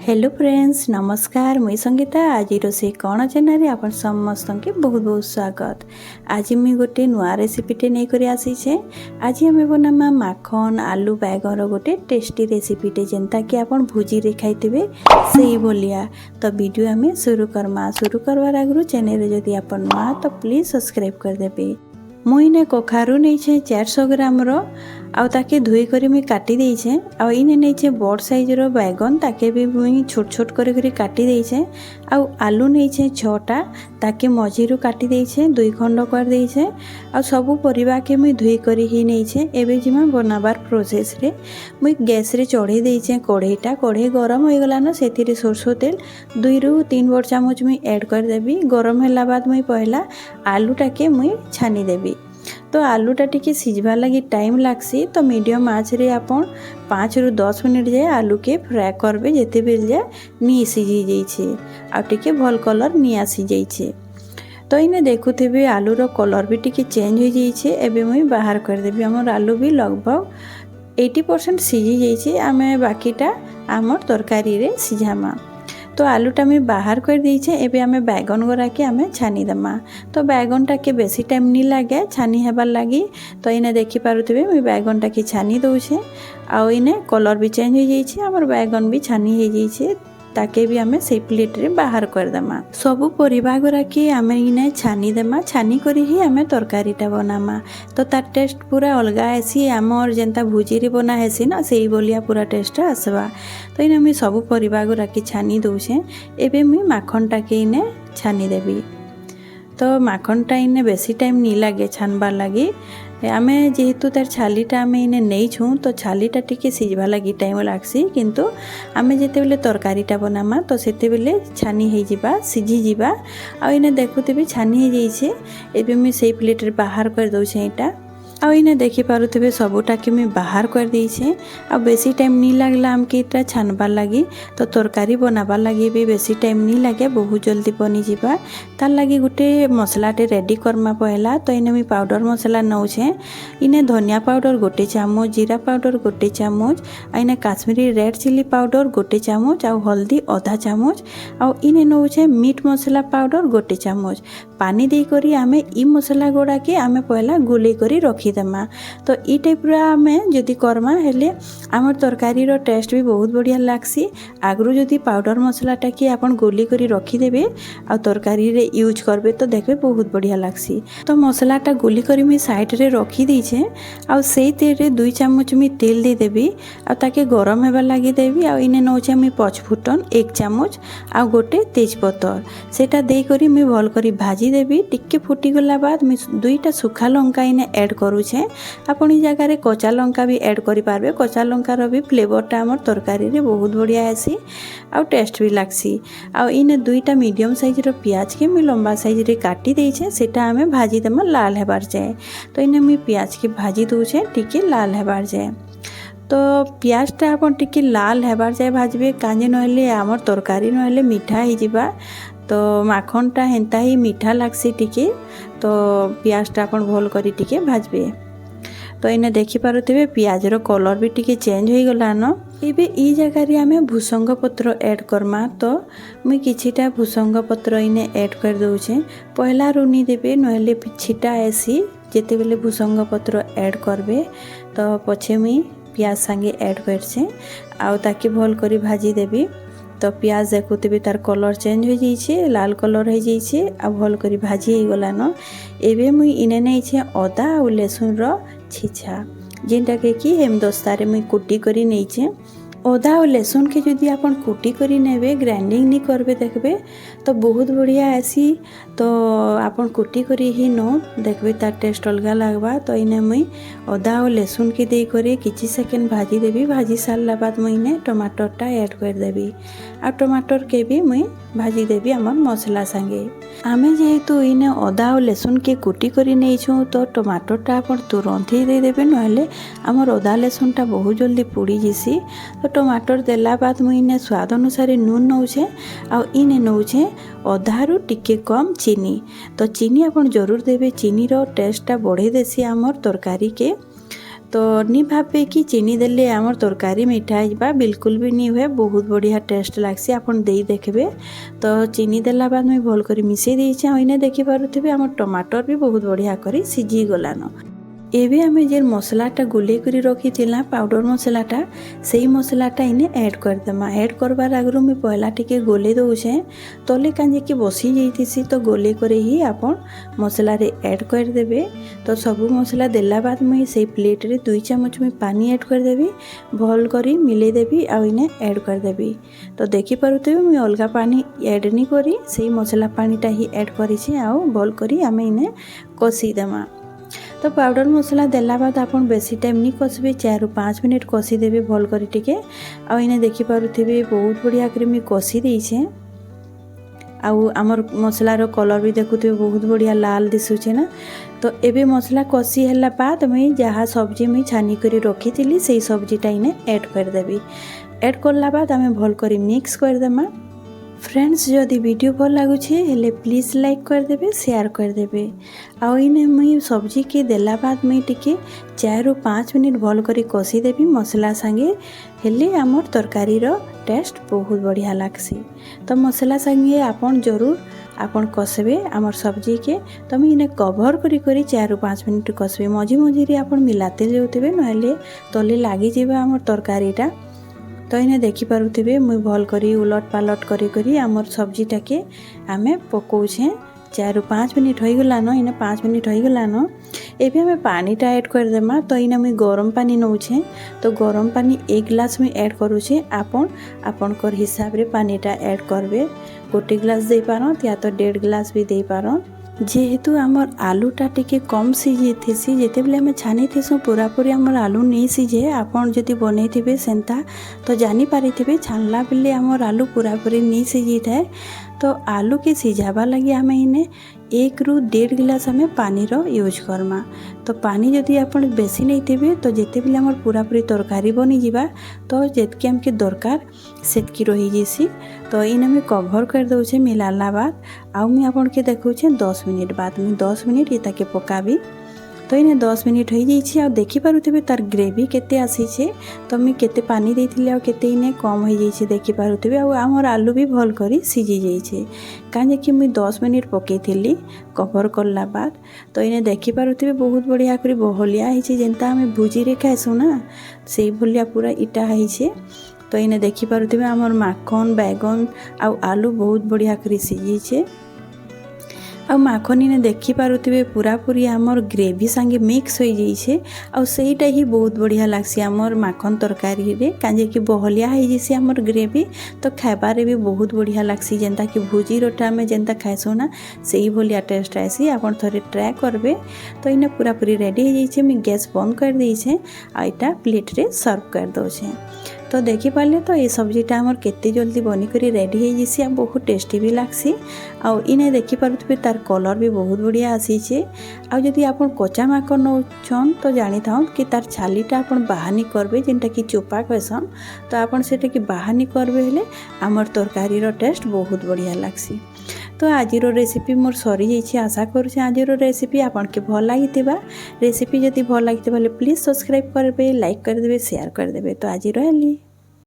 Hello friends नमस्कार मुई संगीता आज रोषे कौन चैनल आप समस्त के बहुत बहुत स्वागत। आज मुई गोटे नुआ रेसिपीटे नहीं कर आसीचे। आज आम बना माखन आलू बैगन गोटे टेस्टी रेसिपीटे जेनता कि आप भोजी रे खाइबे से भलिया। तो वीडियो आम शुरू करमा। शुरू करवार आगु चैनल जदि आप नुआ तो प्लीज सब्सक्राइब करदेबे। मुझे कखारू नहीं 400 ग्राम आके धोई कर मुई काटी देछे। आ इने नहीं बड़ साइज रो बैगन ताके भी मुई छोट छोट कर काटी देछे। आ आलू नहीं 6टा ताके मझिरु काटी देछे 2 खंड कर देछे। आ सबु परिबा के मुई धोई कर ही नहीं एबे जिमा बनाबार प्रोसेस रे मुई गैस रे चढ़े देछे कढ़ईटा। कढ़ई गरम हो गला न सेथिरे सरसो तेल 2 रु 3 बड़ चामच मुई ऐड कर देबी। गरम होला बाद मुई पहला आलूटा के मुई छानी देबी। तो आलूटा टिके सिझवा लगी टाइम लागसी। तो मीडियम आँच रे आपण 5 रु 10 मिनट जाए आलू के फ्राए करबे जेते बेल जाए नी सिझी जाइछे आ टिके भल कलर नी आसी जाइछे। तो इने देखुथिबे आलूर कलर भी टिके चेंज हो जाइछे। एबे मुई बाहर कर देबी। हमर आलू भी लगभग 80% सिझी जाइछे। आमे बाकीटा हमर तरकारी रे सिझामा। तो आलूटा मैं बाहर कर दीछे। एबे आमे बैगन गोरा के आमे छानी दमा। तो बैगनटा के बेसी टाइम नहीं लगे छानी हेबार लगी। तो इने देखि पारुथिबे मैं बैगनटा के छानी दउछे। आ इने कलर भी चेंज हो जाइछे। हमर बैगन भी छानी हो जाइछे ताके भी आमे से प्लेट रे बाहर कर दमा। सबु परिबा गोरा के आमे इने छानी देमा। छानी करी ही आमे तरकारीटा बनामा। तो तार टेस्ट पूरा अलगा आसी। आमर जेंता भुजी रे बना हेसी ना सेही बोलिया पूरा टेस्ट आसबा। तो इने मुई सबु परिबा गोरा के छानी दउछे। एबे मुई माखनटा के इने छानी देबी। तो माखनटा इने बेसी टाइम नहीं लागे छानबार लगी। आमे जेहेतु तार छालीटा आमे इने नहीं छूँ तो छालीटा टिके सिझवा लगी टाइम लागसी। किंतु आमे जेते बेले तरकारीटा बनामा तो सेते बेले छानी हो जिबा सिझी जिबा। आ इने देखुथिबे छानी हो जाइछे। एबे मुई सेही प्लेट रे बाहर कर दउछे एटा। आ इने देखि पारुथिबे सबुटा के मैं बाहर कर देइछे। आ बेसी टाइम नहीं लागला आमके इटा छानबार लगी। तो तरकारी बनाबार लगी भी बेसी टाइम नहीं लगे बहुत जल्दी बनी जिबा। तार लगी गोटे मसलाटे रेडी करमा पहला। तो इने मैं पाउडर मसला नउछे। इने धनिया पाउडर गोटे चामच जीरा पाउडर गोटे चामच आ इने काश्मीरी रेड चिली पाउडर गोटे चामच आ हल्दी आधा चामच आ इने नउछे मीट मसला पाउडर गोटे चामच। पानी दे करी आमे ई मसला गोड़ा के आमे पहला गुले करी रखी देमा। तो ई टाइप रा आमे जदी करमा हेले हमर तरकारी रो टेस्ट भी बहुत बढ़िया लागसी। आगरु जदी पाउडर मसलाटा के आपण गोली करी रखी देबे आ तरकारी रे यूज करबे तो देखबे बहुत बढ़िया लागसी। तो मसलाटा गोली करी मी साइड रे रखी दीछे। आ सेही तेल रे 2 चामच मी तेल दे देबी आ ताके गरम हेबा लागि देबी। आ इने नउछे मी पचफुटन 1 चामच आ गोटे तेजपत्तर सेटा दे करी मी भल करी भाजी देबी। टिके फुटी गला बाद मी 2टा सुखा लंका इने ऐड करूछे। आपण ई जगह रे कच्चा लंका भी ऐड करि पारबे। कच्चा लंकार भी फ्लेवरटा हमर तरकारी रे बहुत बढ़िया आसी आ टेस्ट भी लागसी। आ इने 2टा मीडियम साइज रो प्याज के मी लंबा साइज रे काटी देइछे। सेटा आमे भाजी देमा लाल हेबार जाए। तो इने मी प्याज के भाजी दउछे टिके लाल हेबार जाए। तो प्याजटा आपण टिके लाल हेबार जाए भाजबे काजे नहले हमर तरकारी नहले मीठा ही जिबा। तो माखनटा हेंता ही मीठा लागसी टिके। तो प्याजटा आपण भल करी टिके भाजबे। तो इने देखि पारुथिबे प्याज रो कलर भी टिके चेंज हो गला न। एबे ई जगह रे आमे भुसंग पत्र ऐड करमा। तो मुई किछिटा भुसंग पत्र इने ऐड कर दउछे। पहला रुनी देबे नहले पिछिटा आसी जेते बेले भुसंग पत्र ऐड करबे। तो पछे मुई प्याज संगे ऐड करछे आ ताकि भल करी भाजी देबी। तो प्याज देखुथिबे तार कलर चेंज हो जाइछे लाल कलर हो जाइछे आ भल करी भाजी हो गला न। एबे मुई इने नैछे अदा आ लहसुन रो छिछा जेनटा के कि हेमदस्तारे मुई कुटी करी नैछे। अदा और लहसुन के जदि आपण कुटी करी नेबे ग्राइंडिंग नहीं करबे देखबे तो बहुत बढ़िया आसी। तो आपण कुटी करी ही नो देखबे तार टेस्ट अलगा लागबा। तो इने मुई अदा और लहसुन के दे करे किछि सेकेंड भाजी देबी। भाजी सारला बाद मुई इने टमाटरटा ऐड कर देबी आ टमाटर के भी मुई भाजी देबी हमर मसला संगे। आमे जेहेतु इने अदा और लहसुन के कुटी करी नैछु तो टमाटरटा आपण तुरंत ही दे देबे नहले हमर अदा लहसुनटा बहुत जल्दी पुड़ी जिसी। तो टमाटर देला बाद मुई इने स्वाद अनुसार नून नउछे आ इने नउछे अधारु टिके कम चीनी। तो चीनी आपण जरूर देबे। चीनी रो टेस्टटा बढ़े देसी हमर तरकारी के। तो नी भावे कि चीनी देले आमर तरकारी मीठा होगा बिल्कुल भी नहीं हुए बहुत बढ़िया टेस्ट लागसी आपन दे देखबे। तो चीनी देला बाद मुई भल कर मिसई देइछे इने देखि पारुथिबे आमर टमाटर भी बहुत बढ़िया करी सिझी गलान। एबे आमे जे मसलाटा गुले करी रखी थिला पाउडर मसलाटा सेई मसलाटा इने ऐड कर देमा। ऐड करबार आगरु मैं पहला टिके गोले दउछे तले कांजे कि बसी जाइथिसी तो गोले करे ही आपन मसला रे ऐड कर देबे। तो सब मसला देला बाद मैं सेई प्लेट रे 2 चम्मच में पानी ऐड कर देबी भल करी मिले देबी आ इने ऐड कर देबी। तो देखि पारुथिबे मैं अलगा पानी ऐड नहीं करी सेई मसला पानीटा ही ऐड करिछि आ भल करी आमे इने कसी देमा। तो पाउडर मसला देला बाद आपन बेसी टाइम नहीं कसबे 4 ରୁ 5 मिनट कसी देबे भल करी टिके आ इने देखि पारुथिबे बहुत बढ़िया करे मैं कसी देइछे। आउ आमर मसला रो कलर भी देखुथिबे बहुत बढ़िया लाल दिसुछे ना। तो एबे मसला कसी हला बाद मैं जहाँ सब्जी मैं छानी करी रखी थिली सेई सब्जीटा इने ऐड कर देबी। ऐड करला बाद आमे भल करी मिक्स कर देमा। फ्रेंड्स जदि वीडियो भल लगुछे हेले प्लीज लाइक कर देबे शेयर कर देबे। आ इने मुई सब्जी के देला बाद मुई टिके 4 ରୁ 5 मिनट भल करी कसी देबी मसला संगे हेले आमर तरकारी रो टेस्ट बहुत बढ़िया लागसी। तो मसला संगे आपन जरूर आपन कसबे आमर सब्जी के तो मैं इने कवर करी करी 4 ରୁ 5 मिनट कसबे मझी मझी रे आपन मिलाते जाउथिबे नहले तले लागी जेबे आमर तरकारीटा। तो इने देखि पारुथिबे मुई भल करी उलट पालट करी करी आमर सब्जीटा के आमे पकोछे 4 ରୁ 5 मिनट होई गलानो इने 5 मिनट होई गलानो। एबे हमें पानीटा ऐड कर देमा। तो इने मुई गरम पानी नउछे तो गरम पानी 1 ग्लास में ऐड करूछे आपन आपन कर हिसाब रे पानीटा ऐड करबे। 1 ग्लास दे पारो या तो 1.5 ग्लास भी दे पारो। जेहेतु आमर आलूटा टिके कम सिझी थेसी जेते बेले हमें छानी थेसु पूरा पूरी आमर आलू नहीं सिझे आपन जदि बनै थिबे सेंता तो जानी पारिथिबे छानला बेले आमर आलू पूरा पूरी नहीं सिझी थाए। तो आलू के सिझाबा लगी आमे इने 1 ରୁ 1.5 गिलास हमें पानी रो यूज करमा। तो पानी जदि आपन बेसी नहीं थिबे तो जेते बेले आमर पूरा पूरी तरकारी बनी जिबा तो जेतके हमके दरकार सेतकी रही जेसी। तो इने मैं कवर कर दउछे मिलाला बाद आउ मैं आपन के देखउछे 10 मिनट बाद मैं 10 मिनट ये ताके पकाबी। तो इने 10 मिनट हो जाइए आ देखि पारुथिबे तार ग्रेवी केते आसीछे। तो मैं केते पानी देथिले आ केते इने कम हो जाइए देखि पारुथिबे आ हमर आलू भी भल करी सिझी जाइए काजे कि मैं 10 मिनट पकेइथिली कवर करला बाद। तो इने देखि पारुथिबे बहुत बढ़िया करी बहलिया हिचे जेंता हमें भुजी रे खाइसु ना सेई भलिया पूरा इटा हिचे। तो इने देखि पारुथिबे हमर माखन बैगन आ आलू बहुत बढ़िया करी सिझीछे आ माखन इने देखि पारुथिबे पूरा पूरी हमर ग्रेवी संगे मिक्स हो जाइए आ सेहीटा ही बहुत बढ़िया लागसी हमर माखन तरकारी रे काजे कि बहलिया हो जैसी हमर ग्रेवी। तो खाइबारे भी बहुत बढ़िया लागसी जेंता कि भुजी रोटा में जेंता खाइसु ना सेही भलिया टेस्ट आसी आपन थोड़े ट्राई करबे। तो इने पूरा पूरी रेडी हो जाइए मैं गैस बंद कर देइछे आ इटा प्लेट रे सर्व कर दोछे। तो देखि पाले तो ये सब्जीटा हमर केते जल्दी बनी करी रेडी हो जैसी आ बहुत टेस्टी भी लागसी। आ इने देखि पारुथिबे तार कलर भी बहुत बढ़िया आसीछे। आ जदि आपन कच्चा माखन नौछन तो जानी थाउ कि तार छालीटा आपन बाहानी करबे जेंटा कि चोपा कहसन। तो आपन सेटा कि बाहानी करबे हेले हमर तरकारी रो टेस्ट बहुत बढ़िया लागसी। तो आजिरो रेसिपी मोर सरी जाइए आशा करुचे आजिरो रेसिपी आपन के भल लागिथिबा। रेसिपी जदि भल लागिथिबा प्लीज सब्सक्राइब करबे लाइक कर देबे शेयर कर देबे। तो आज रहली।